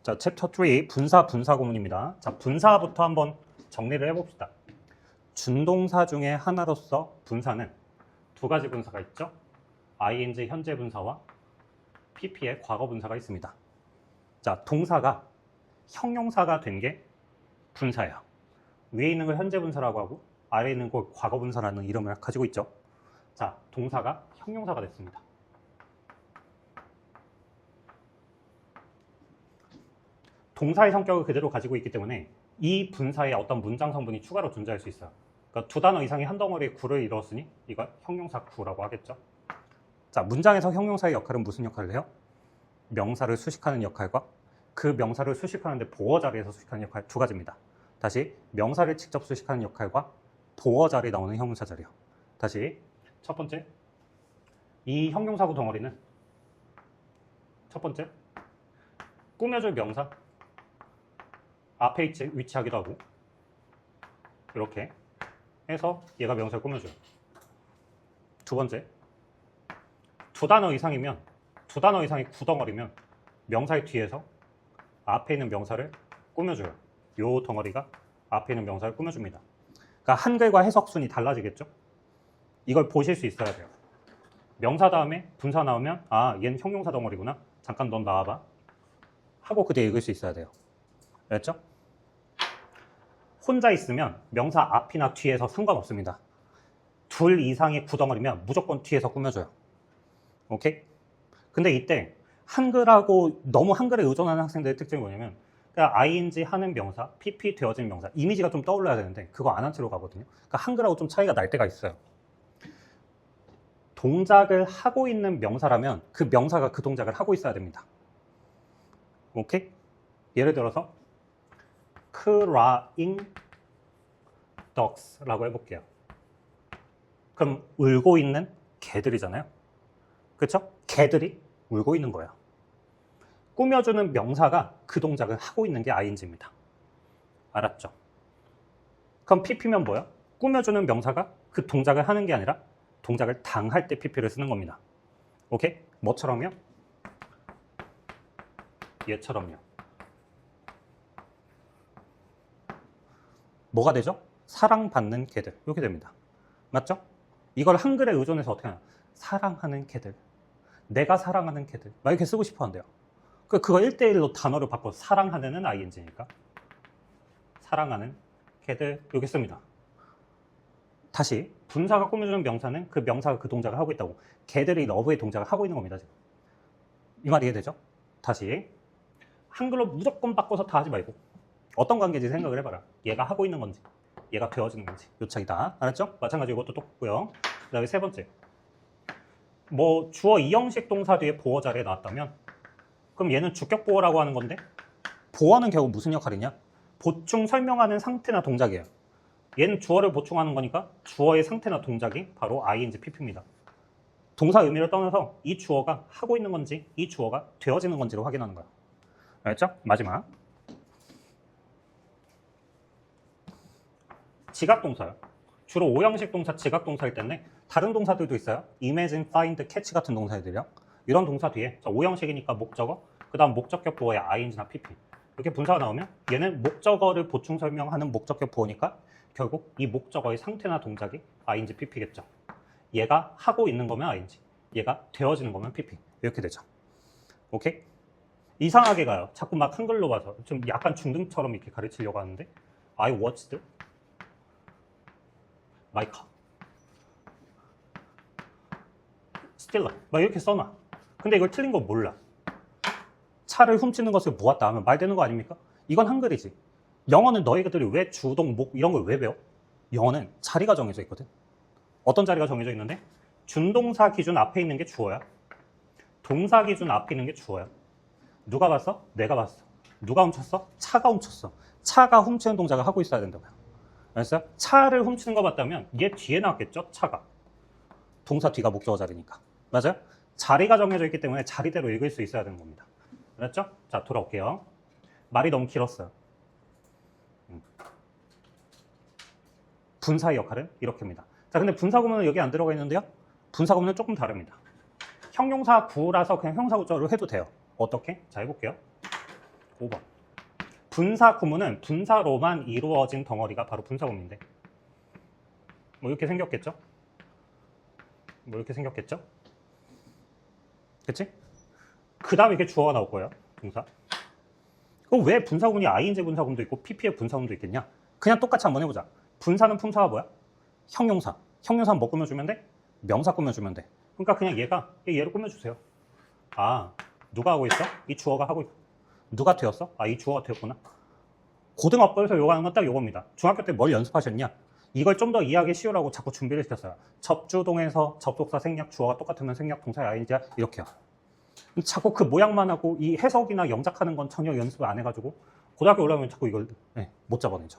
자, 챕터 3 분사 구문입니다. 자, 분사부터 한번 정리를 해봅시다. 준동사 중에 하나로서 분사는 두 가지 분사가 있죠. ing 현재 분사와 pp의 과거 분사가 있습니다. 자, 동사가 형용사가 된 게 분사예요. 위에 있는 걸 현재 분사라고 하고 아래에 있는 걸 과거 분사라는 이름을 가지고 있죠. 자, 동사가 형용사가 됐습니다. 동사의 성격을 그대로 가지고 있기 때문에 이 분사에 어떤 문장 성분이 추가로 존재할 수 있어요. 그러니까 두 단어 이상의 한 덩어리의 구를 이루었으니 이걸 형용사 구라고 하겠죠. 자, 문장에서 형용사의 역할은 무슨 역할을 해요? 명사를 수식하는 역할과 그 명사를 수식하는데 보어 자리에서 수식하는 역할 두 가지입니다. 다시 명사를 직접 수식하는 역할과 보어 자리에 나오는 형용사 자리요. 다시 첫 번째, 이 형용사구 덩어리는 첫 번째 꾸며줄 명사 앞에 위치하기도 하고 이렇게 해서 얘가 명사를 꾸며줘요. 두 번째, 두 단어 이상이면 두 단어 이상의 구덩어리면 명사의 뒤에서 앞에 있는 명사를 꾸며줘요. 요 덩어리가 앞에 있는 명사를 꾸며줍니다. 그러니까 한글과 해석순이 달라지겠죠? 이걸 보실 수 있어야 돼요. 명사 다음에 분사 나오면 아, 얘는 형용사 덩어리구나. 잠깐 넌 나와봐. 하고 그때 읽을 수 있어야 돼요. 알았죠? 혼자 있으면 명사 앞이나 뒤에서 상관없습니다. 둘 이상의 구덩어리면 무조건 뒤에서 꾸며줘요. 오케이? 근데 이때 한글하고 너무 한글에 의존하는 학생들의 특징이 뭐냐면 그러니까 ing 하는 명사, pp 되어진 명사 이미지가 좀 떠올라야 되는데 그거 안 한 채로 가거든요. 그러니까 한글하고 좀 차이가 날 때가 있어요. 동작을 하고 있는 명사라면 그 명사가 그 동작을 하고 있어야 됩니다. 오케이? 예를 들어서 crying dogs라고 해볼게요. 그럼 울고 있는 개들이잖아요. 그렇죠? 개들이 울고 있는 거예요. 꾸며주는 명사가 그 동작을 하고 있는 게 ing입니다. 알았죠? 그럼 pp면 뭐야? 꾸며주는 명사가 그 동작을 하는 게 아니라 동작을 당할 때 pp를 쓰는 겁니다. 오케이? 뭐처럼요? 얘처럼요. 뭐가 되죠? 사랑받는 개들. 이렇게 됩니다. 맞죠? 이걸 한글에 의존해서 어떻게 하냐? 사랑하는 개들. 내가 사랑하는 개들. 막 이렇게 쓰고 싶어 한대요. 그거 1대1로 단어를 바꿔 사랑하는은 ing니까 사랑하는 개들 이렇게 씁니다. 다시 분사가 꾸며주는 명사는 그 명사가 그 동작을 하고 있다고. 개들이 러브의 동작을 하고 있는 겁니다. 지금. 이 말 이해되죠? 다시 한글로 무조건 바꿔서 다 하지 말고 어떤 관계인지 생각을 해봐라. 얘가 하고 있는 건지 얘가 되어지는 건지 요 차이다. 알았죠? 마찬가지로 이것도 똑같고요. 그 다음에 세 번째, 뭐 주어 이형식 동사 뒤에 보어 자리에 나왔다면 그럼 얘는 주격 보어라고 하는 건데 보어는 결국 무슨 역할이냐? 보충 설명하는 상태나 동작이에요. 얘는 주어를 보충하는 거니까 주어의 상태나 동작이 바로 ing pp입니다. 동사 의미를 떠나서 이 주어가 하고 있는 건지 이 주어가 되어지는 건지를 확인하는 거야. 알았죠? 마지막 지각동사요. 주로 오형식 동사 지각동사일 텐데 다른 동사들도 있어요. imagine, find, catch 같은 동사들이요. 이런 동사 뒤에 오형식이니까 목적어, 그 다음 목적격 보어에 ing나 pp 이렇게 분사가 나오면 얘는 목적어를 보충 설명하는 목적격 보어니까 결국 이 목적어의 상태나 동작이 ing, pp겠죠. 얘가 하고 있는 거면 ing, 얘가 되어지는 거면 pp 이렇게 되죠. 오케이? 이상하게 가요. 자꾸 막 한글로 봐서 좀 약간 중등처럼 이렇게 가르치려고 하는데 I watched my car steal 막 이렇게 써놔. 근데 이걸 틀린 거 몰라. 차를 훔치는 것을 모았다 하면 말 되는 거 아닙니까? 이건 한글이지. 영어는 너희들이 왜 주동, 목 이런 걸 왜 배워? 영어는 자리가 정해져 있거든. 어떤 자리가 정해져 있는데 준동사 기준 앞에 있는 게 주어야. 동사 기준 앞에 있는 게 주어야. 누가 봤어? 내가 봤어. 누가 훔쳤어? 차가 훔쳤어. 차가 훔치는 동작을 하고 있어야 된다고요. 알았어요? 차를 훔치는 거 봤다면 얘 뒤에 나왔겠죠? 차가. 동사 뒤가 목적어 자리니까. 맞아요? 자리가 정해져 있기 때문에 자리대로 읽을 수 있어야 되는 겁니다. 알았죠? 자, 돌아올게요. 말이 너무 길었어요. 분사의 역할은 이렇게입니다. 자, 근데 분사 구문은 여기 안 들어가 있는데요. 분사 구문은 조금 다릅니다. 형용사 구라서 그냥 형용사 구조로 해도 돼요. 어떻게? 자, 해볼게요. 5번. 분사 구문은 분사로만 이루어진 덩어리가 바로 분사 구문인데 뭐 이렇게 생겼겠죠? 그치? 그 다음에 이게 주어가 나올 거예요. 동사. 그럼 왜 분사구문이 ing 분사구문도 있고 pp의 분사구문도 있겠냐? 그냥 똑같이 한번 해보자. 분사는 품사가 뭐야? 형용사. 형용사는 뭐 꾸며주면 돼? 명사 꾸며주면 돼. 그러니까 그냥 얘를 꾸며주세요. 아, 누가 하고 있어? 이 주어가 하고 있고. 누가 되었어? 아, 이 주어가 되었구나. 고등어법에서 요구하는 건 딱 요겁니다. 중학교 때 뭘 연습하셨냐? 이걸 좀 더 이해하기 쉬우라고 자꾸 준비를 시켰어요. 접주동에서 접속사 생략 주어가 똑같으면 생략 동사의 ing야 이렇게요. 자꾸 그 모양만 하고 이 해석이나 영작하는 건 전혀 연습을 안 해가지고 고등학교 올라오면 자꾸 이걸 못 잡아내죠.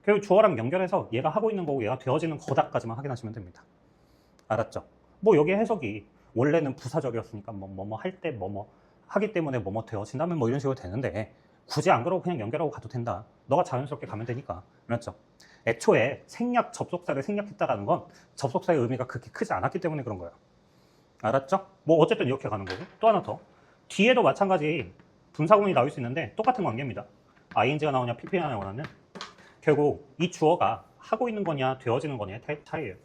그리고 주어랑 연결해서 얘가 하고 있는 거고 얘가 되어지는 거다까지만 확인하시면 됩니다. 알았죠? 뭐 여기 해석이 원래는 부사적이었으니까 뭐뭐 할 때 뭐뭐 하기 때문에 뭐뭐 되어진다면 뭐 이런 식으로 되는데 굳이 안 그러고 그냥 연결하고 가도 된다. 너가 자연스럽게 가면 되니까. 알았죠? 애초에 생략 접속사를 생략했다라는 건 접속사의 의미가 그렇게 크지 않았기 때문에 그런 거예요. 알았죠? 뭐 어쨌든 이렇게 가는 거고. 또 하나 더. 뒤에도 마찬가지 분사구문이 나올 수 있는데 똑같은 관계입니다. ing가 나오냐 pp가 나오냐는 결국 이 주어가 하고 있는 거냐 되어지는 거냐의 차이예요.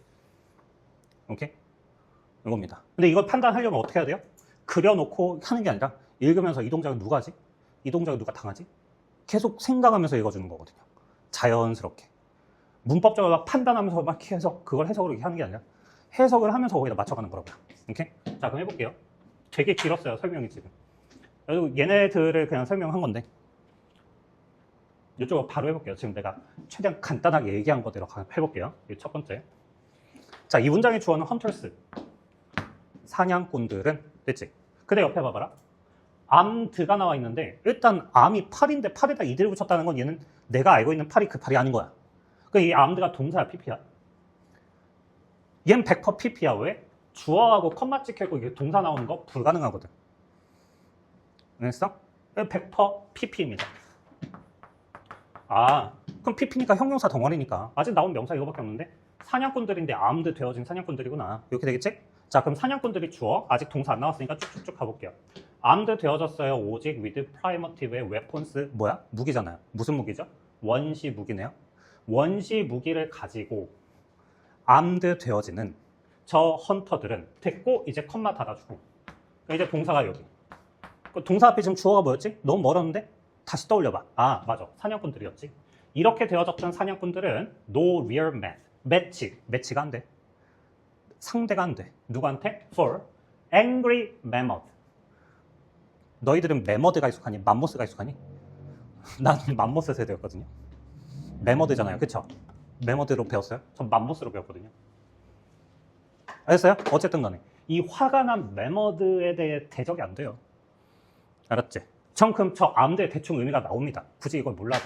오케이? 이겁니다. 근데 이걸 판단하려면 어떻게 해야 돼요? 그려놓고 하는 게 아니라 읽으면서 이 동작은 누가 하지? 이 동작은 누가 당하지? 계속 생각하면서 읽어주는 거거든요. 자연스럽게. 문법적으로 막 판단하면서 막 계속 그걸 해석으로 하는 게 아니라 해석을 하면서 거기다 맞춰가는 거라고요. 오케이? 자, 그럼 해볼게요. 되게 길었어요, 설명이 지금. 그래서 얘네들을 그냥 설명한 건데 이쪽으로 바로 해볼게요. 지금 내가 최대한 간단하게 얘기한 거대로 해볼게요. 첫 번째. 자, 이 문장의 주어는 헌터스. 사냥꾼들은 됐지? 근데 옆에 봐봐라. 암드가 나와 있는데 일단 암이 팔인데 팔에다 이들을 붙였다는 건 얘는 내가 알고 있는 팔이 그 팔이 아닌 거야. 그러니까 이 암드가 동사야, pp야. 얘는 100% pp야. 왜? 주어하고 컴마 찍혀있고 이게 동사 나오는 거 불가능하거든. 알겠어? 100% pp입니다. 아, 그럼 pp니까 형용사 덩어리니까 아직 나온 명사 이거밖에 없는데 사냥꾼들인데 암드 되어진 사냥꾼들이구나. 이렇게 되겠지? 자, 그럼 사냥꾼들이 주어, 아직 동사 안 나왔으니까 쭉쭉쭉 가볼게요. 암드 되어졌어요. 오직 with primitive의 weapons, 뭐야? 무기잖아요. 무슨 무기죠? 원시 무기네요. 원시 무기를 가지고 암드 되어지는 저 헌터들은 됐고 이제 컴마 닫아주고 이제 동사가 여기. 동사 앞에 지금 주어가 뭐였지? 너무 멀었는데? 다시 떠올려봐. 아, 맞아. 사냥꾼들이었지. 이렇게 되어졌던 사냥꾼들은 no real 매치가 안 돼. 상대가 안 돼. 누구한테? For angry mammoth. 너희들은 매머드가 익숙하니? 맘모스가 익숙하니? 난 맘모스 세대였거든요. 매머드잖아요. 그쵸? 매머드로 배웠어요? 전 맘모스로 배웠거든요. 알겠어요? 어쨌든 간에 이 화가 난 매머드에 대해 대적이 안 돼요. 알았지? 그럼 저 암드의 대충 의미가 나옵니다. 굳이 이걸 몰라도.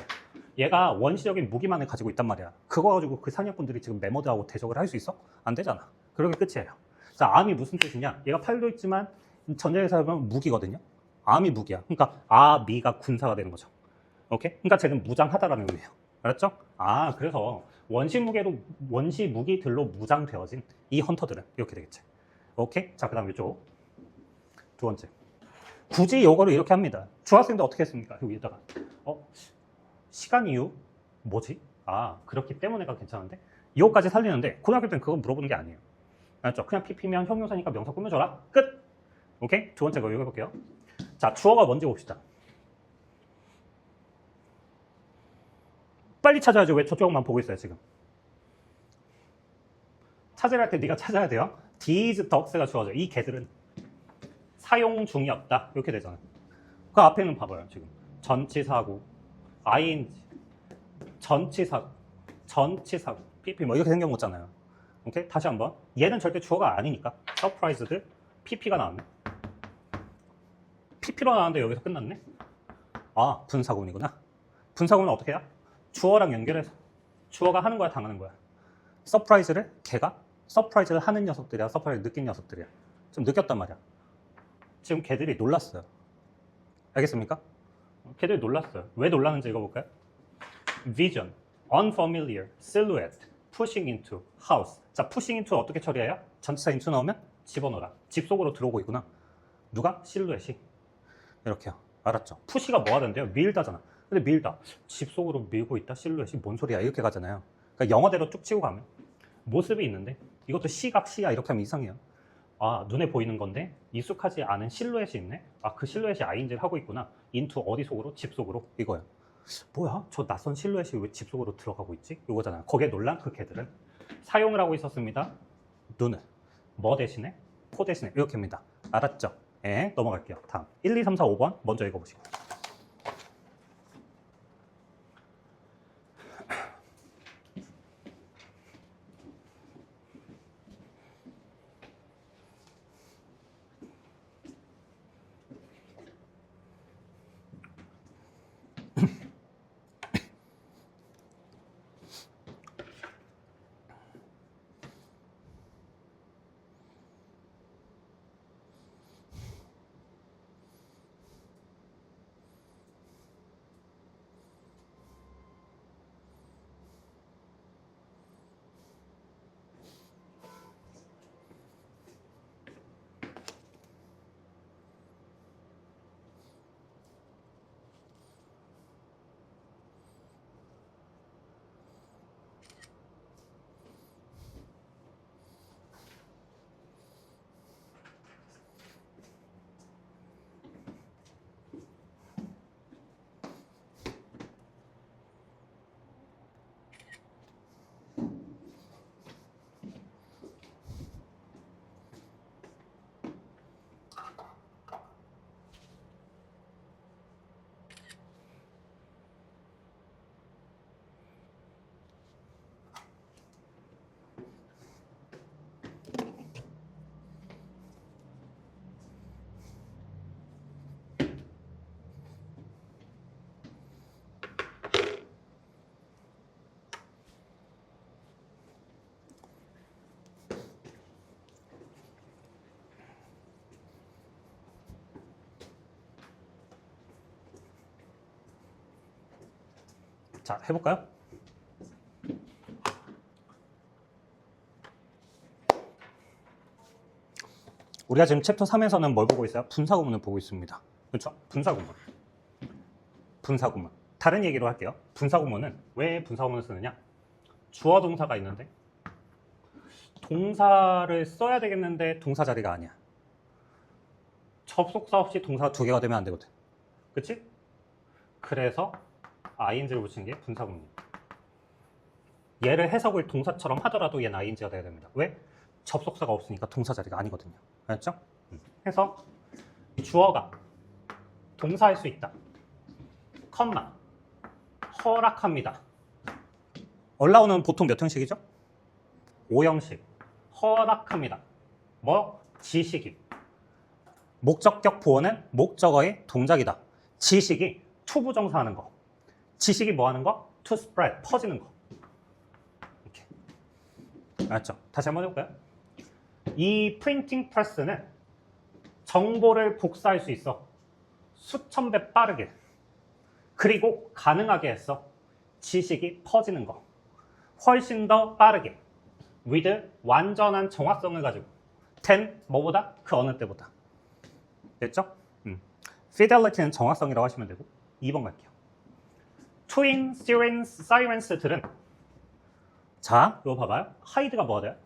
얘가 원시적인 무기만을 가지고 있단 말이야. 그거 가지고 그 사냥꾼들이 지금 매머드하고 대적을 할 수 있어? 안 되잖아. 그러게 끝이에요. 자, 암이 무슨 뜻이냐? 얘가 팔도 있지만 전쟁에서 보면 무기거든요. 암이 무기야. 그러니까 미가 군사가 되는 거죠. 오케이? 그러니까 쟤는 무장하다라는 의미예요. 알았죠? 아, 그래서 원시 무기들로 무장되어진 이 헌터들은 이렇게 되겠지. 오케이? 자, 그다음 이쪽 두 번째. 굳이 요거를 이렇게 합니다. 중학생들 어떻게 했습니까? 여기다가 시간 이유 뭐지? 아, 그렇기 때문에가 괜찮은데 이거까지 살리는데 고등학교 때는 그건 물어보는 게 아니에요. 알았죠? 그냥 pp면 형용사니까 명사 꾸며줘라. 끝! 오케이? 두 번째 거 읽어볼게요. 자, 주어가 뭔지 봅시다. 빨리 찾아야죠. 왜 저쪽만 보고 있어요, 지금? 찾으려 할 때 네가 찾아야 돼요. These ducks가 주어져. 이 개들은 사용 중이었다. 이렇게 되잖아요. 그 앞에는 봐봐요, 지금. 전치사구, ing, 전치사구, pp 뭐 이렇게 생겨먹잖아요. 오케이? 다시 한번. 얘는 절대 주어가 아니니까. surprised, pp가 나왔네. pp로 나왔는데 여기서 끝났네. 아, 분사구문이구나. 분사구문은 어떻게 해야? 주어랑 연결해서 주어가 하는 거야, 당하는 거야. 서프라이즈를 걔가 서프라이즈를 하는 녀석들이야, 서프라이즈 느낀 녀석들이야. 좀 느꼈단 말이야. 지금 걔들이 놀랐어요. 알겠습니까? 걔들이 놀랐어요. 왜 놀랐는지 읽어볼까요? Vision, unfamiliar, silhouette, pushing into, house. 자, pushing into 어떻게 처리해요? 전치사 into 나오면 집어넣어라. 집 속으로 들어오고 있구나. 누가? 실루엣이. 이렇게요. 알았죠? 푸시가 뭐가 된대요? 밀다잖아. 근데 밀다. 집 속으로 밀고 있다? 실루엣이 뭔 소리야? 이렇게 가잖아요. 그러니까 영어대로 쭉 치고 가면 모습이 있는데 이것도 시각, 시야 이렇게 하면 이상해요. 아, 눈에 보이는 건데 익숙하지 않은 실루엣이 있네? 아, 그 실루엣이 ING를 하고 있구나. 인투 어디 속으로? 집 속으로. 이거야. 뭐야? 저 낯선 실루엣이 왜 집 속으로 들어가고 있지? 이거잖아요. 거기에 놀란 그 개들은 사용을 하고 있었습니다. 눈을. 뭐 대신에? 코 대신에. 이렇게입니다. 알았죠? 예, 넘어갈게요. 다음 1, 2, 3, 4, 5번 먼저 읽어보시고. 자, 해볼까요? 우리가 지금 챕터 3에서는 뭘 보고 있어요? 분사구문을 보고 있습니다. 그렇죠? 분사구문. 분사구문. 다른 얘기로 할게요. 분사구문은 왜 분사구문을 쓰느냐? 주어 동사가 있는데 동사를 써야 되겠는데 동사 자리가 아니야. 접속사 없이 동사가 두 개가 되면 안 되거든. 그치? 그래서 ing를 붙인 게 분사구문이에요. 얘를 해석을 동사처럼 하더라도 얘는 ing가 돼야 됩니다. 왜? 접속사가 없으니까 동사 자리가 아니거든요. 알았죠? 해서 주어가 동사할 수 있다. 컴마 허락합니다. 올라오는 보통 몇 형식이죠? 5형식. 허락합니다. 뭐? 지식이. 목적격 보어는 목적어의 동작이다. 지식이 투부정사하는 거. 지식이 뭐 하는 거? to spread, 퍼지는 거. 이렇게. 알았죠? 다시 한번 해볼까요? 이 프린팅 프레스는 정보를 복사할 수 있어. 수천 배 빠르게. 그리고 가능하게 했어. 지식이 퍼지는 거. 훨씬 더 빠르게. with 완전한 정확성을 가지고. than 뭐보다? 그 어느 때보다. 됐죠? fidelity는 정확성이라고 하시면 되고. 2번 갈게요. twin, sirens, sirens들은 자, 이거 봐봐요. hide가 뭐가 돼요?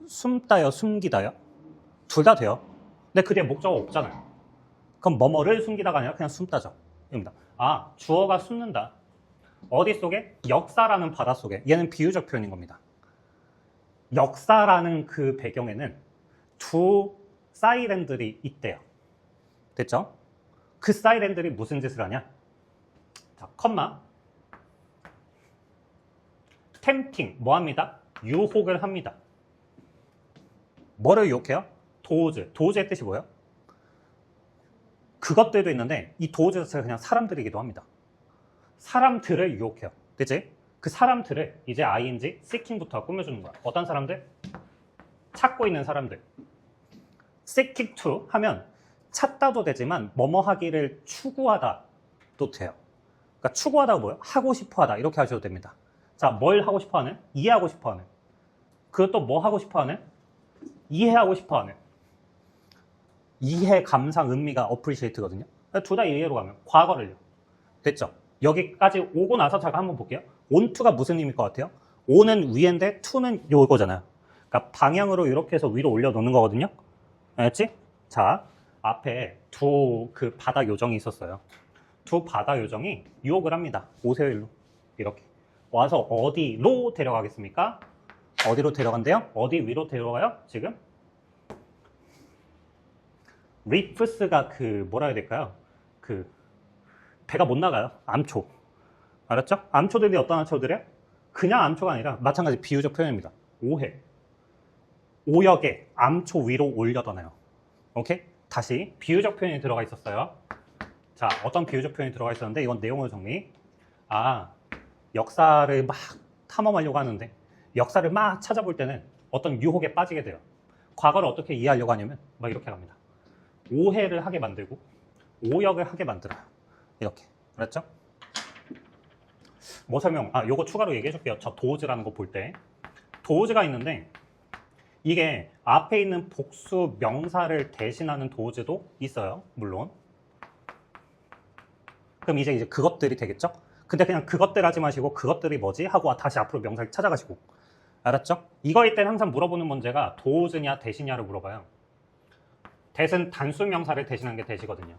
숨다요, 숨기다요? 둘 다 돼요. 근데 그 뒤에 목적어 없잖아요. 그럼 뭐뭐를 숨기다가 아니라 그냥 숨다죠. 입니다. 아, 주어가 숨는다. 어디 속에? 역사라는 바다 속에. 얘는 비유적 표현인 겁니다. 역사라는 그 배경에는 두 사이렌들이 있대요. 됐죠? 그 사이렌들이 무슨 짓을 하냐? 자, 컴마 tempting 뭐합니다? 유혹을 합니다. 뭐를 유혹해요? 도우즈. 도우즈의 뜻이 뭐예요? 그것들도 있는데 이 도우즈 자체가 그냥 사람들이기도 합니다. 사람들을 유혹해요. 그치? 그 사람들을 이제 ing, seeking부터 꾸며주는 거야. 어떤 사람들? 찾고 있는 사람들. seeking to 하면 찾다도 되지만 뭐뭐 하기를 추구하다도 돼요. 그러니까 추구하다가 뭐예요? 하고 싶어하다 이렇게 하셔도 됩니다. 자, 뭘 하고 싶어하는? 이해하고 싶어하는. 그것도 뭐 하고 싶어하는? 이해하고 싶어하는. 이해, 감상, 음미가 appreciate거든요. 둘 다 이해로 가면 과거를요. 됐죠? 여기까지 오고 나서 제가 한번 볼게요. onto가 무슨 의미일 것 같아요? on은 위인데 to는 요거잖아요. 그러니까 방향으로 이렇게 해서 위로 올려놓는 거거든요. 알았지? 자, 앞에 두 그 바다 요정이 있었어요. 두 바다 요정이 유혹을 합니다. 오세요 일로. 이렇게. 와서 어디로 데려가겠습니까? 어디로 데려간대요? 어디 위로 데려가요? 지금? 리프스가 그 뭐라 해야 될까요? 그 배가 못 나가요. 암초. 알았죠? 암초들이 어떤 암초들이에요? 그냥 암초가 아니라 마찬가지 비유적 표현입니다. 오해. 오역에 암초 위로 올려다놔요. 오케이? 다시 비유적 표현이 들어가 있었어요. 자, 어떤 비유적 표현이 들어가 있었는데 이건 내용을 정리. 아, 역사를 막 탐험하려고 하는데 역사를 막 찾아볼 때는 어떤 유혹에 빠지게 돼요. 과거를 어떻게 이해하려고 하냐면 막 이렇게 갑니다. 오해를 하게 만들고 오역을 하게 만들어요. 이렇게. 알았죠? 뭐 설명, 요거 추가로 얘기해 줄게요. 저 도우즈라는 거 볼 때. 도우즈가 있는데 이게 앞에 있는 복수 명사를 대신하는 도우즈도 있어요. 물론. 그럼 이제 그것들이 되겠죠? 근데 그냥 그것들 하지 마시고 그것들이 뭐지? 하고 다시 앞으로 명사를 찾아가시고. 알았죠? 이거일 땐 항상 물어보는 문제가 도우즈냐 대시냐를 물어봐요. 대신 단수 명사를 대신하는 게 대시거든요.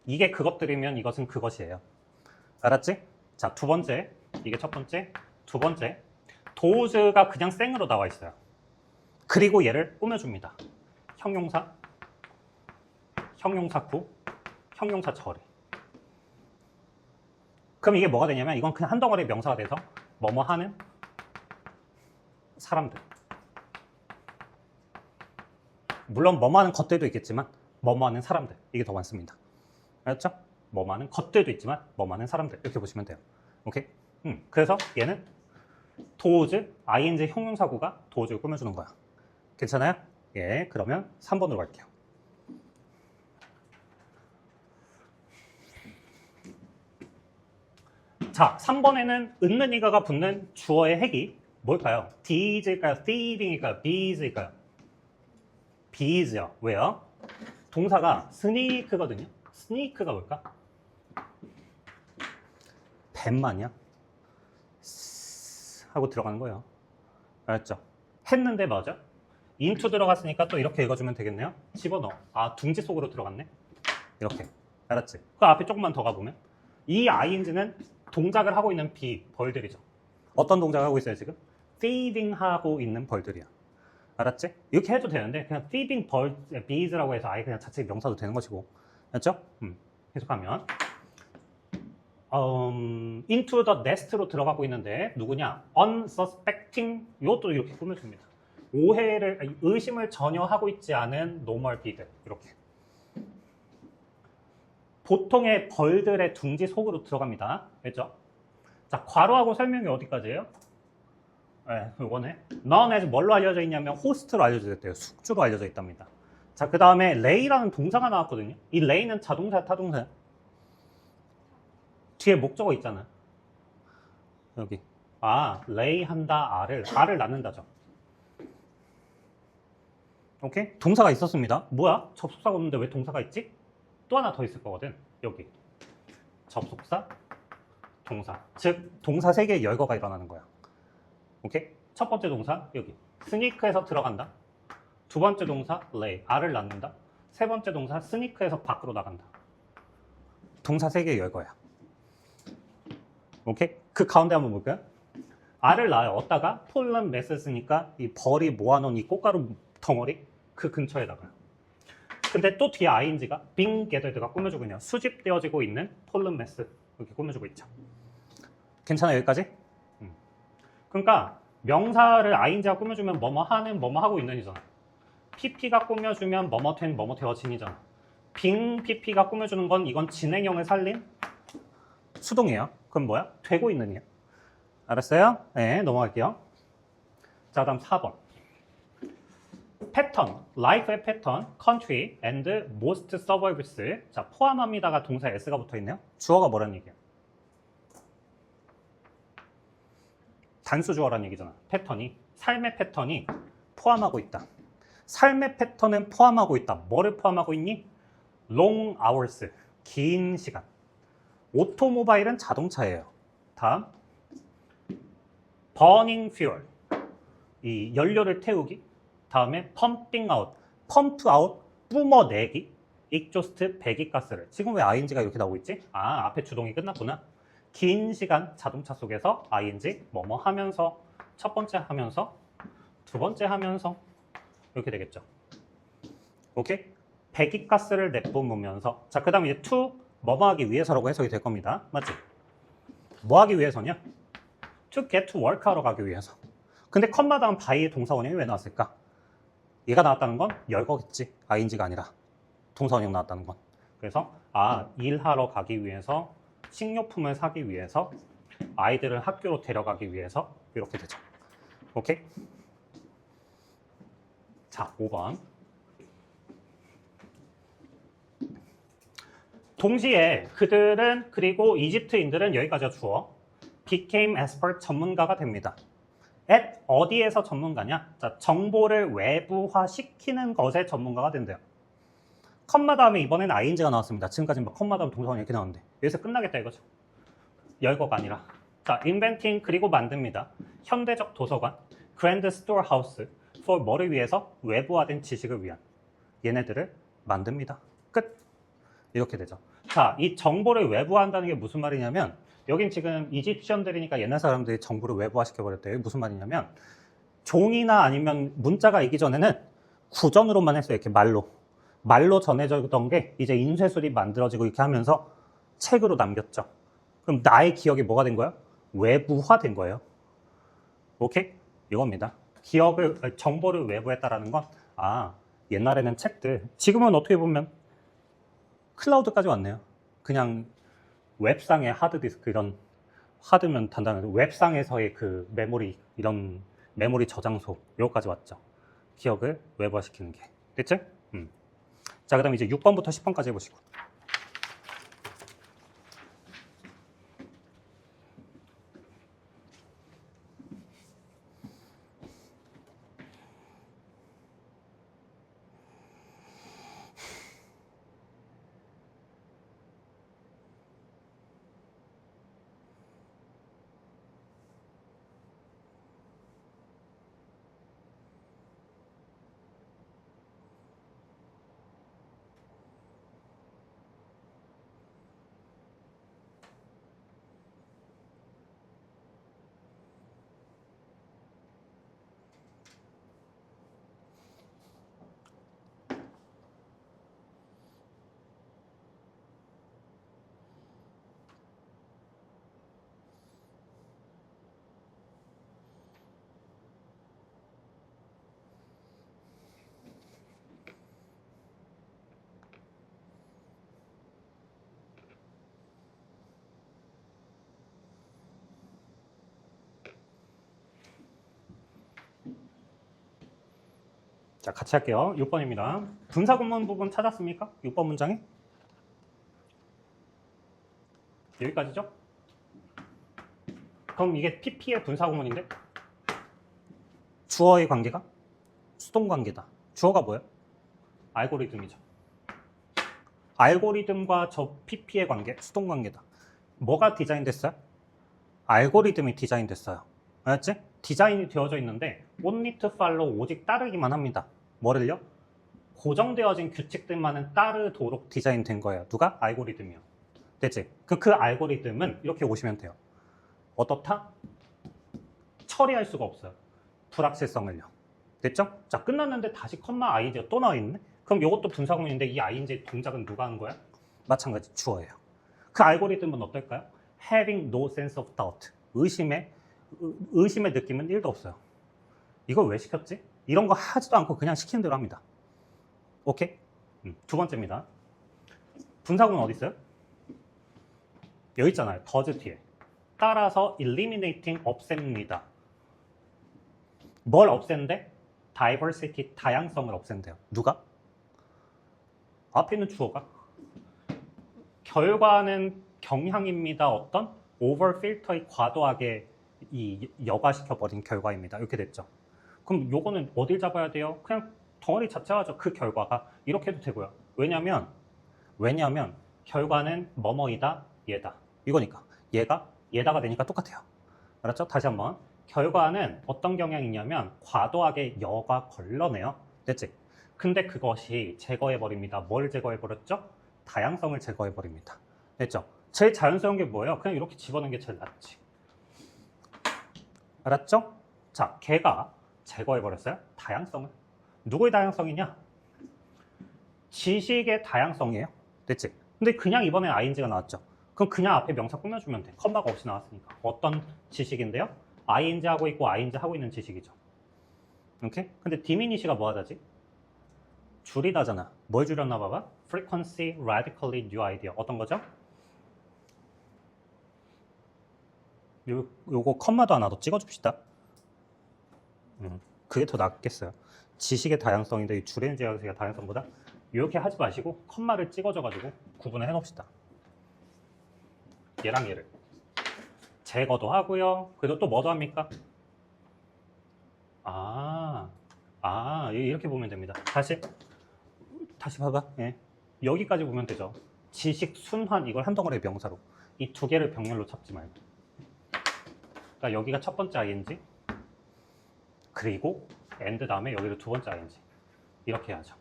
이게 그것들이면 이것은 그것이에요. 알았지? 자, 두 번째. 이게 첫 번째. 두 번째. 도우즈가 그냥 생으로 나와 있어요. 그리고 얘를 꾸며줍니다. 형용사, 형용사구, 형용사 처리. 그럼 이게 뭐가 되냐면 이건 그냥 한 덩어리 명사가 돼서 뭐뭐 하는 사람들. 물론 뭐뭐 하는 것들도 있겠지만 뭐뭐 하는 사람들. 이게 더 많습니다. 알았죠? 뭐뭐 하는 것들도 있지만 뭐뭐 하는 사람들. 이렇게 보시면 돼요. 오케이? 그래서 얘는 도우즈, ing 형용사구가 도우즈를 꾸며주는 거야. 괜찮아요? 예, 그러면 3번으로 갈게요. 자, 3번에는 은는이가가 붙는 주어의 핵이 뭘까요? Diz일까요? thieving일까요? bees일까요? bees요. 왜요? 동사가 sneak거든요. sneak가 뭘까? 뱀만이야? 하고 들어가는 거예요. 알았죠? 했는데 맞아? into 들어갔으니까 또 이렇게 읽어주면 되겠네요. 집어넣어. 아, 둥지 속으로 들어갔네. 이렇게. 알았지? 그 앞에 조금만 더 가보면 이 ing는 동작을 하고 있는 벌들이죠. 어떤 동작을 하고 있어요 지금? feeding 하고 있는 벌들이야. 알았지? 이렇게 해도 되는데 그냥 feeding bees라고 해서 아예 그냥 자체 명사도 되는 것이고. 알았죠? 계속하면 into the nest로 들어가고 있는데 누구냐? unsuspecting 이것도 이렇게 꾸며줍니다. 의심을 전혀 하고 있지 않은 normal bee들 이렇게. 보통의 벌들의 둥지 속으로 들어갑니다. 됐죠? 자, 괄호하고 설명이 어디까지예요? 네, 이거네. none as 뭘로 알려져 있냐면 호스트로 알려져 있대요. 숙주로 알려져 있답니다. 자, 그 다음에 lay라는 동사가 나왔거든요. 이 lay는 자동사야, 타동사야? 뒤에 목적어 있잖아. 여기. lay 한다, 알을 낳는다죠. 오케이? 동사가 있었습니다. 뭐야? 접속사가 없는데 왜 동사가 있지? 또 하나 더 있을 거거든. 여기. 접속사, 동사. 즉, 동사 3개의 열거가 일어나는 거야. 오케이? 첫 번째 동사, 여기. 스니크에서 들어간다. 두 번째 동사, lay. 알을 낳는다. 세 번째 동사, 스니크에서 밖으로 나간다. 동사 3개의 열거야. 오케이? 그 가운데 한번 볼까요? 알을 낳아요. 어디다가? 폴런 메스스니까 이 벌이 모아놓은 이 꽃가루 덩어리 그 근처에다가요. 근데 또 뒤에 ing가 being gathered가 꾸며주고 있네요. 수집되어지고 있는 폴른 메스 이렇게 꾸며주고 있죠. 괜찮아요 여기까지? 그러니까 명사를 ing가 꾸며주면 뭐뭐 하는 뭐뭐 하고 있는 이잖아. pp가 꾸며주면 뭐뭐 된 뭐뭐 되어진이잖아. being pp가 꾸며주는 건 이건 진행형을 살린 수동이에요. 그럼 뭐야? 되고 있는이야. 알았어요? 네, 넘어갈게요. 자, 다음 4번. 패턴, life의 패턴, country, and most suburbs. 자, 포함합니다가 동사 s가 붙어 있네요. 주어가 뭐라는 얘기야? 단수 주어라는 얘기잖아. 패턴이, 삶의 패턴이 포함하고 있다. 삶의 패턴은 포함하고 있다. 뭐를 포함하고 있니? long hours, 긴 시간. 오토모바일은 자동차예요. 다음, burning fuel, 이 연료를 태우기. 다음에 pumping out, pump out, 뿜어내기. exhaust, 배기가스를. 지금 왜 ing가 이렇게 나오고 있지? 아, 앞에 주동이 끝났구나. 긴 시간 자동차 속에서 ing, 뭐뭐 하면서, 첫 번째 하면서, 두 번째 하면서, 이렇게 되겠죠. 오케이? 배기가스를 내뿜으면서. 자, 그 다음에 이제 to, 뭐뭐 하기 위해서라고 해석이 될 겁니다. 맞지? 뭐 하기 위해서냐? to get to work 하러 가기 위해서. 근데 컴마 다음 by의 동사원형이 왜 나왔을까? 얘가 나왔다는 건 열거겠지. ing가 아니라. 동사원형 나왔다는 건. 그래서 일하러 가기 위해서, 식료품을 사기 위해서, 아이들을 학교로 데려가기 위해서 이렇게 되죠. 오케이? 자, 5번. 동시에 그들은, 그리고 이집트인들은, 여기까지가 주어, became expert, 전문가가 됩니다. at 어디에서 전문가냐? 자, 정보를 외부화시키는 것에 전문가가 된대요. 컴마 다음에 이번엔 ing가 나왔습니다. 지금까지는 막 컴마 다음 동사원이 이렇게 나오는데 여기서 끝나겠다 이거죠. 열거가 아니라. 자, inventing, 그리고 만듭니다. 현대적 도서관, grand storehouse, for 뭐를 위해서? 외부화된 지식을 위한. 얘네들을 만듭니다. 끝. 이렇게 되죠. 자, 이 정보를 외부화한다는 게 무슨 말이냐면, 여긴 지금 이집시언들이니까 옛날 사람들이 정보를 외부화시켜버렸대요. 무슨 말이냐면, 종이나 아니면 문자가 있기 전에는 구전으로만 했어요. 이렇게 말로 전해졌던 게 이제 인쇄술이 만들어지고 이렇게 하면서 책으로 남겼죠. 그럼 나의 기억이 뭐가 된 거야? 외부화된 거예요. 오케이? 이겁니다. 정보를 외부했다라는 건, 옛날에는 책들, 지금은 어떻게 보면 클라우드까지 왔네요. 그냥 웹상의 하드디스크, 이런 하드면 단단한 웹상에서의 그 메모리, 이런 메모리 저장소, 여기까지 왔죠. 기억을 외부화시키는 게. 됐죠? 자, 그 다음에 이제 6번부터 10번까지 해보시고. 자, 같이 할게요. 6번입니다. 분사구문 부분 찾았습니까? 6번 문장에? 여기까지죠? 그럼 이게 PP의 분사구문인데? 주어의 관계가 수동관계다. 주어가 뭐예요? 알고리즘이죠. 알고리즘과 저 PP의 관계, 수동관계다. 뭐가 디자인됐어요? 알고리즘이 디자인됐어요. 알았지? 디자인이 되어져 있는데 only to follow, 오직 따르기만 합니다. 뭐를요? 고정되어진 규칙들만은 따르도록 디자인된 거예요. 누가? 알고리즘이요. 됐지? 그 알고리즘은 이렇게 오시면 돼요. 어떻다? 처리할 수가 없어요. 불확실성을요. 됐죠? 자, 끝났는데 다시 컴마 ing가 또 나와 있네? 그럼 이것도 분사구문인데 이 ing 동작은 누가 한 거야? 마찬가지 주어예요. 그 알고리즘은 어떨까요? having no sense of doubt. 의심의 느낌은 1도 없어요. 이걸 왜 시켰지? 이런 거 하지도 않고 그냥 시키는 대로 합니다. 오케이? 두 번째입니다. 분사구문 어디 있어요? 여기 있잖아요. does 뒤에. 따라서 eliminating, 없앱니다. 뭘 없앤대? diversity, 다양성을 없앤대요. 누가? 앞에 있는 주어가. 결과는 경향입니다. 어떤? over filter의 과도하게 여과시켜버린 결과입니다. 이렇게 됐죠. 그럼 요거는 어딜 잡아야 돼요? 그냥 덩어리 자체가 그 결과가 이렇게 해도 되고요. 왜냐하면 왜냐하면 결과는 뭐뭐이다, 얘다. 이거니까. 얘가 얘다가 되니까 똑같아요. 알았죠? 다시 한번. 결과는 어떤 경향이 있냐면 과도하게 여가 걸러내요. 됐지? 근데 그것이 제거해버립니다. 뭘 제거해버렸죠? 다양성을 제거해버립니다. 됐죠? 제일 자연스러운 게 뭐예요? 그냥 이렇게 집어넣는 게 제일 낫지. 알았죠? 자, 걔가 제거해버렸어요. 다양성을. 누구의 다양성이냐? 지식의 다양성이에요. 됐지? 근데 그냥 이번에 ing가 나왔죠. 그럼 그냥 앞에 명사 꾸며주면 돼. 컴마가 없이 나왔으니까. 어떤 지식인데요? ing 하고 있고 ing 하고 있는 지식이죠. 오케이? 근데 디미니시가 뭐 하다지? 줄이다잖아. 뭘 줄였나 봐봐. frequency, radically new idea. 어떤 거죠? 요거 컴마도 하나 더 찍어줍시다. 그게 더 낫겠어요. 지식의 다양성인데 이 줄이는 지식의 다양성보다 이렇게 하지 마시고 컴마를 찍어줘가지고 구분을 해놓읍시다. 얘랑 얘를 제거도 하고요. 그리고 또 뭐도 합니까? 이렇게 보면 됩니다. 다시 봐봐. 예. 여기까지 보면 되죠. 지식, 순환 이걸 한 덩어리의 명사로 이 두 개를 병렬로 잡지 말고. 그러니까 여기가 첫 번째 ing 그리고 and 다음에 여기를 두 번째 ing 이렇게 해야죠.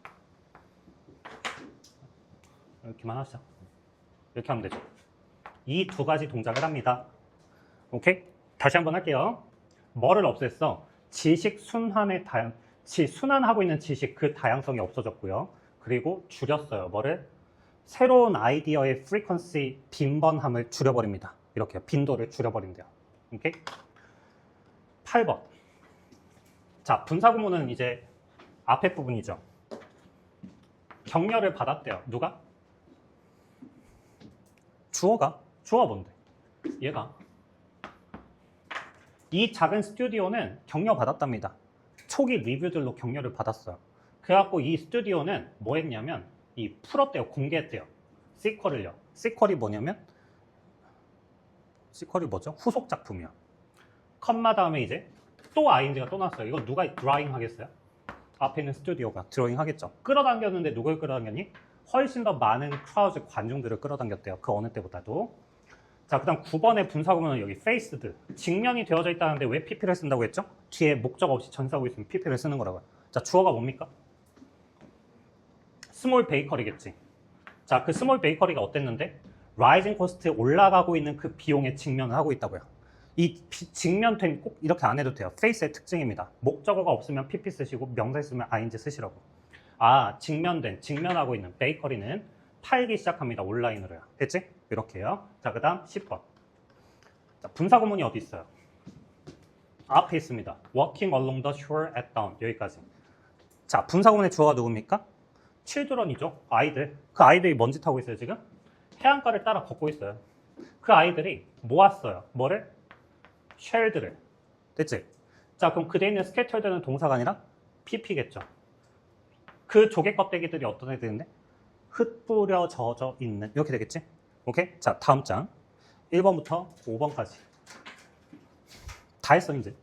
이렇게만 하시죠. 이렇게 하면 되죠. 이 두 가지 동작을 합니다. 오케이? 다시 한번 할게요. 뭐를 없앴어? 지식 순환의 순환하고 있는 지식 그 다양성이 없어졌고요. 그리고 줄였어요. 뭐를? 새로운 아이디어의 frequency 빈번함을 줄여버립니다. 이렇게요. 빈도를 줄여버린대요. 오케이? 8번. 자, 분사구문은 이제 앞에 부분이죠. 격려를 받았대요. 누가? 주어가? 주어가 뭔데? 얘가. 이 작은 스튜디오는 격려 받았답니다. 초기 리뷰들로 격려를 받았어요. 그래갖고 이 스튜디오는 뭐 했냐면 풀었대요. 공개했대요. 시퀄을요. 시퀄이 뭐냐면 시퀄이 뭐죠? 후속 작품이야. 컴마 다음에 이제 또 ing가 또 나왔어요. 이거 누가 드라잉 하겠어요? 앞에 있는 스튜디오가 드로잉 하겠죠. 끌어당겼는데 누굴 끌어당겼니? 훨씬 더 많은 크라우드 관중들을 끌어당겼대요. 그 어느 때보다도. 자, 그 다음 9번의 분사구문은 여기 faced. 직면이 되어져 있다는데 왜 pp를 쓴다고 했죠? 뒤에 목적 없이 전사하고 있으면 pp를 쓰는 거라고요. 자, 주어가 뭡니까? 스몰 베이커리겠지. 자, 그 스몰 베이커리가 어땠는데? 라이징 코스트에 올라가고 있는 그 비용에 직면을 하고 있다고요. 이 직면된 꼭 이렇게 안 해도 돼요. face의 특징입니다. 목적어가 없으면 pp 쓰시고 명사 있으면 ing 쓰시라고. 직면하고 있는 베이커리는 팔기 시작합니다. 온라인으로요. 됐지? 이렇게요. 자, 그 다음 10번. 자, 분사구문이 어디 있어요? 앞에 있습니다. Walking along the shore at dawn. 여기까지. 자, 분사구문의 주어가 누굽니까? children이죠. 아이들. 그 아이들이 뭔 짓 하고 있어요, 지금? 해안가를 따라 걷고 있어요. 그 아이들이 모았어요. 뭐를? shared를. 됐지? 자, 그럼 그대 있는 scattered는 동사가 아니라 pp겠죠. 그 조개 껍데기들이 어떤 애들인데? 흩뿌려 젖어 있는. 이렇게 되겠지? 오케이? 자, 다음 장. 1번부터 5번까지. 다 했어, 이제.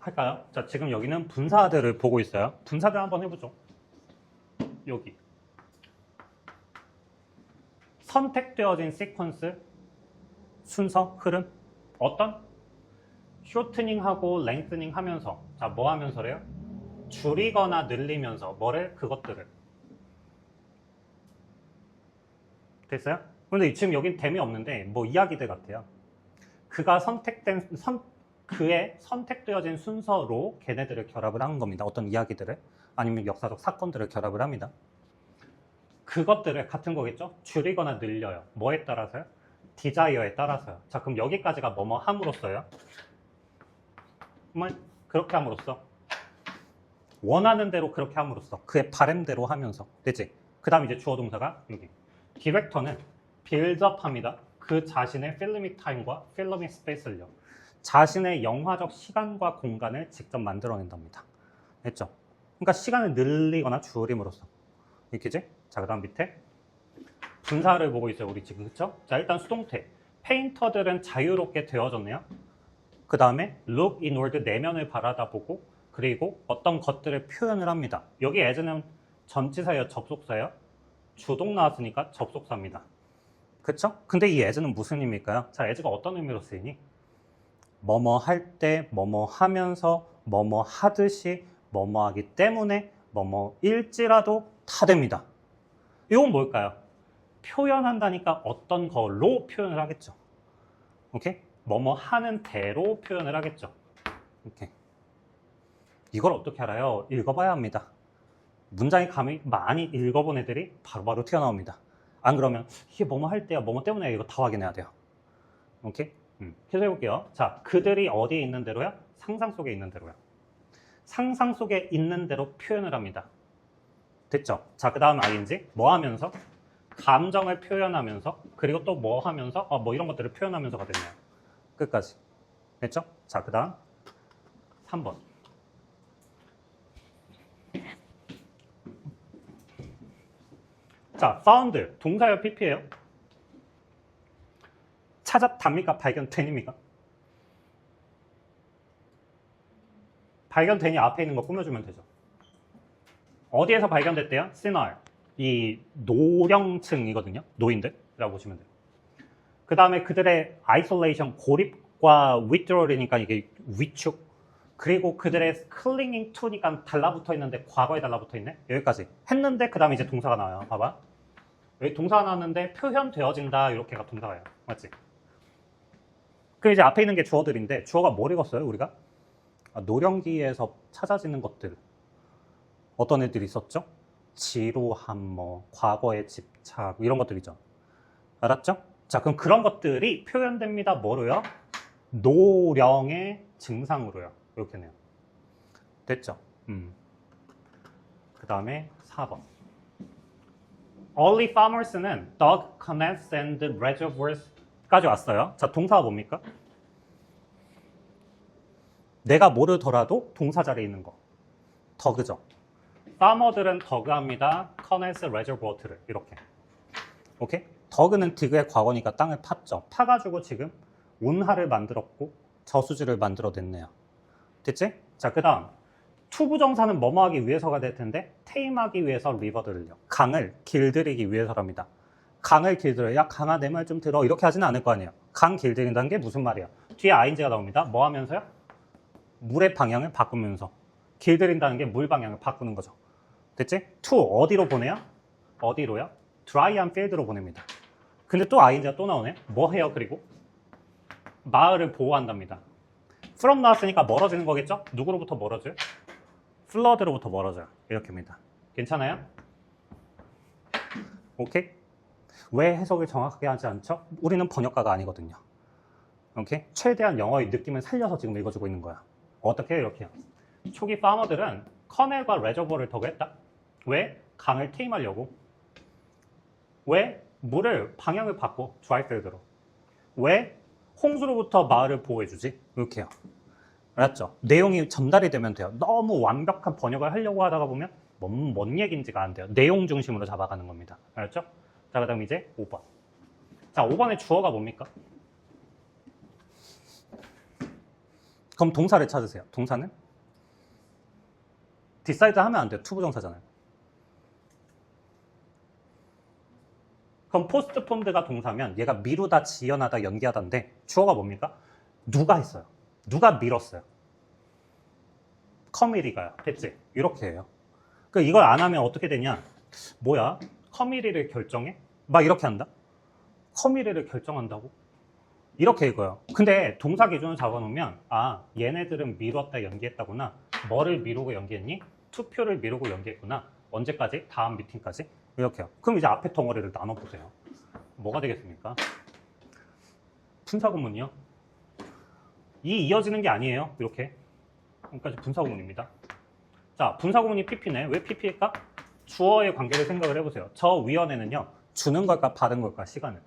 할까요? 자, 지금 여기는 분사들을 보고 있어요. 분사들 한번 해보죠. 여기 선택되어진 시퀀스, 순서, 흐름, 어떤? 쇼트닝하고 랭스닝 하면서, 자, 뭐 하면서래요? 줄이거나 늘리면서, 뭐를? 그것들을. 됐어요? 근데 지금 여긴 됨이 없는데 뭐 이야기들 같아요. 그의 선택되어진 순서로 걔네들을 결합을 하는 겁니다. 어떤 이야기들을, 아니면 역사적 사건들을 결합을 합니다. 그것들을 같은 거겠죠? 줄이거나 늘려요. 뭐에 따라서요? 디자이어에 따라서요. 자, 그럼 여기까지가 뭐뭐 함으로써요? 정말 그렇게 함으로써, 원하는 대로 그렇게 함으로써, 그의 바램대로 하면서, 됐지? 그 다음 이제 주어 동사가 여기. 디렉터는 빌드업합니다. 그 자신의 필미c 타임과 필미c 스페이스를요. 자신의 영화적 시간과 공간을 직접 만들어낸답니다. 됐죠? 그러니까 시간을 늘리거나 줄임으로써. 이렇게지? 자, 그 다음 밑에 분사를 보고 있어요. 우리 지금, 그쵸? 자, 일단 수동태. 페인터들은 자유롭게 되어졌네요. 그 다음에 look inward, 내면을 바라다보고, 그리고 어떤 것들을 표현을 합니다. 여기 as는 전치사예요? 접속사예요? 주동 나왔으니까 접속사입니다. 그쵸? 근데 이 as는 무슨 의미일까요? 자, as가 어떤 의미로 쓰이니? 뭐뭐 할 때, 뭐뭐 하면서, 뭐뭐 하듯이, 뭐뭐 하기 때문에, 뭐뭐일지라도 다 됩니다. 이건 뭘까요? 표현한다니까 어떤 걸로 표현을 하겠죠. 오케이? 뭐뭐 하는 대로 표현을 하겠죠. 오케이. 이걸 어떻게 알아요? 읽어봐야 합니다. 문장이 감이 많이 읽어본 애들이 바로바로 튀어나옵니다. 안 그러면 이게 뭐뭐 할 때야, 뭐뭐 때문에 이거 다 확인해야 돼요. 오케이? 계속 해볼게요. 자, 그들이 어디에 있는 대로요? 상상 속에 있는 대로요. 상상 속에 있는 대로 표현을 합니다. 됐죠? 자, 그 다음 ing 뭐 하면서? 감정을 표현하면서, 그리고 또 뭐 하면서? 뭐 이런 것들을 표현하면서가 됐네요. 끝까지. 됐죠? 자, 그 다음 3번. 자, found 동사예요, pp예요? 찾았답니까? 발견된입니까? 발견되니 앞에 있는 거 꾸며주면 되죠. 어디에서 발견됐대요? 시널. 이 노령층이거든요. 노인들이라고 보시면 돼요. 그 다음에 그들의 아이솔레이션, 고립과 withdrawal이니까 이게 위축. 그리고 그들의 clinging to니까 달라붙어 있는데 과거에 달라붙어 있네. 여기까지 했는데 그 다음에 이제 동사가 나와요. 봐봐. 여기 동사가 나왔는데 표현되어진다. 이렇게가 동사가요. 맞지? 그럼 이제 앞에 있는 게 주어들인데 주어가 뭘 읽었어요? 우리가? 노령기에서 찾아지는 것들. 어떤 애들이 있었죠? 지루함, 뭐 과거의 집착 이런 것들이죠. 알았죠? 자, 그럼 그런 것들이 표현됩니다. 뭐로요? 노령의 증상으로요. 이렇게네요. 됐죠? 그 다음에 4번. Early farmers는 dug canals and reservoirs까지 왔어요. 자, 동사가 뭡니까? 내가 모르더라도 동사 자리에 있는 거. 더그죠. farmer들은 더그합니다. canals, reservoirs를 이렇게. 오케이? 더그는 디그의 과거니까 땅을 팠죠. 파가지고 지금 운하를 만들었고 저수지를 만들어냈네요. 됐지? 자, 그 다음 투부정사는 뭐뭐 하기 위해서가 될 텐데 테임하기 위해서 리버들을요. 강을 길들이기 위해서랍니다. 강을 길들여. 야, 강아 내 말 좀 들어. 이렇게 하지는 않을 거 아니에요. 강 길들인다는 게 무슨 말이야? 뒤에 ing가 나옵니다. 뭐 하면서요? 물의 방향을 바꾸면서. 길들인다는 게 물 방향을 바꾸는 거죠. 됐지? to 어디로 보내요? 어디로요? dry and field로 보냅니다. 근데 또 ing가 또 나오네. 뭐 해요? 그리고 마을을 보호한답니다. from 나왔으니까 멀어지는 거겠죠? 누구로부터 멀어져요? flood로부터 멀어져요. 이렇게입니다. 괜찮아요? 오케이? 왜 해석을 정확하게 하지 않죠? 우리는 번역가가 아니거든요. 오케이? 최대한 영어의 느낌을 살려서 지금 읽어주고 있는 거야. 어떻게 해요? 이렇게요. 초기 파머들은 커넬과 레저버를 더그했다. 왜? 강을 테임하려고. 왜? 물을 방향을 바꿔. 드라이필드로. 왜? 홍수로부터 마을을 보호해주지. 이렇게요. 알았죠? 내용이 전달이 되면 돼요. 너무 완벽한 번역을 하려고 하다가 보면 뭔 얘기인지가 안 돼요. 내용 중심으로 잡아가는 겁니다. 알았죠? 자, 그 다음 이제 5번. 자, 5번의 주어가 뭡니까? 그럼 동사를 찾으세요. 동사는? decide 하면 안 돼요. 투부정사잖아요. 그럼 postpone드가 동사면 얘가 미루다, 지연하다, 연기하다인데 주어가 뭡니까? 누가 했어요. 누가 미뤘어요. 커미리가요. 됐지? 이렇게 해요. 그러니까 이걸 안 하면 어떻게 되냐? 뭐야? 커미리를 결정해? 막 이렇게 한다? 커미리를 결정한다고? 이렇게 읽어요. 근데 동사 기준을 잡아놓으면 아, 얘네들은 미뤘다, 연기했다구나. 뭐를 미루고 연기했니? 투표를 미루고 연기했구나. 언제까지? 다음 미팅까지? 이렇게요. 그럼 이제 앞에 덩어리를 나눠보세요. 뭐가 되겠습니까? 분사구문이요. 이 이어지는 게 아니에요. 이렇게. 여기까지 분사구문입니다. 자, 분사구문이 PP네. 왜 PP일까? 주어의 관계를 생각을 해보세요. 저 위원회는요. 주는 걸까 받은 걸까 시간을.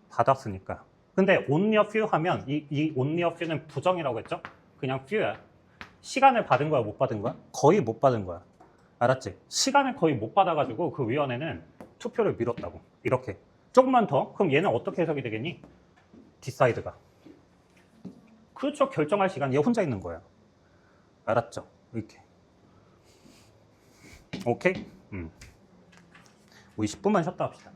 받았으니까. 근데 only a few 하면 이 only a few는 부정이라고 했죠? 그냥 few야. 시간을 받은 거야 못 받은 거야? 거의 못 받은 거야. 알았지? 시간을 거의 못 받아가지고 그 위원회는 투표를 미뤘다고. 이렇게. 조금만 더? 그럼 얘는 어떻게 해석이 되겠니? decide가. 그렇죠. 결정할 시간 얘 혼자 있는 거야. 알았죠? 이렇게. 오케이? 우리 10분만 쉬었다 합시다.